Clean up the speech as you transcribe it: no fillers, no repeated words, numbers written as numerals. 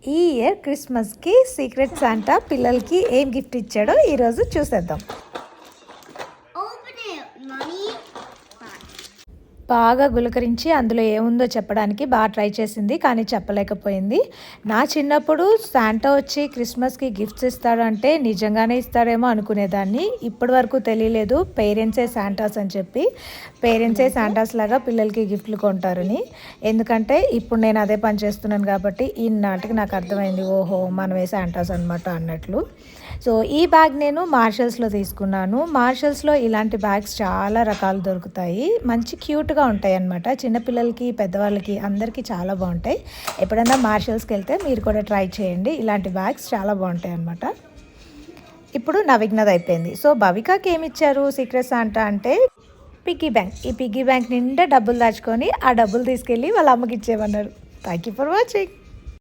ఈ ఇయర్ క్రిస్మస్కి secret Santa పిల్లలకి ఏం గిఫ్ట్ ఇచ్చాడో ఈరోజు చూసేద్దాం. బాగా గులకరించి అందులో ఏముందో చెప్పడానికి బాగా ట్రై చేసింది, కానీ చెప్పలేకపోయింది. నా చిన్నప్పుడు శాంటా వచ్చి క్రిస్మస్కి గిఫ్ట్స్ ఇస్తాడంటే నిజంగానే ఇస్తాడేమో అనుకునేదాన్ని. ఇప్పటి వరకు తెలియలేదు పేరెంట్సే శాంటాస్ అని చెప్పి. పేరెంట్సే శాంటాస్ లాగా పిల్లలకి గిఫ్ట్లు కొంటారని. ఎందుకంటే ఇప్పుడు నేను అదే పని చేస్తున్నాను కాబట్టి ఈనాటికి నాకు అర్థమైంది, ఓహో మనమే శాంటాస్ అనమాట అన్నట్లు. సో ఈ బ్యాగ్ నేను మార్షల్స్లో తీసుకున్నాను. మార్షల్స్లో ఇలాంటి బ్యాగ్స్ చాలా రకాలు దొరుకుతాయి, మంచి క్యూట్గా ఉంటాయి అన్నమాట. చిన్నపిల్లలకి పెద్దవాళ్ళకి అందరికీ చాలా బాగుంటాయి. ఎప్పుడైనా మార్షల్స్కి వెళ్తే మీరు కూడా ట్రై చేయండి, ఇలాంటి బ్యాగ్స్ చాలా బాగుంటాయి అన్నమాట. ఇప్పుడు నా విఘ్నత అయిపోయింది. సో భవికాకి ఏమి ఇచ్చారు సీక్రెట్ శాంటా అంటే పిగ్గీ బ్యాంక్. ఈ పిగ్గీ బ్యాంక్ నిండా డబ్బులు దాచుకొని ఆ డబ్బులు తీసుకెళ్ళి వాళ్ళ అమ్మకి ఇచ్చేయమన్నారు. Thank you for watching.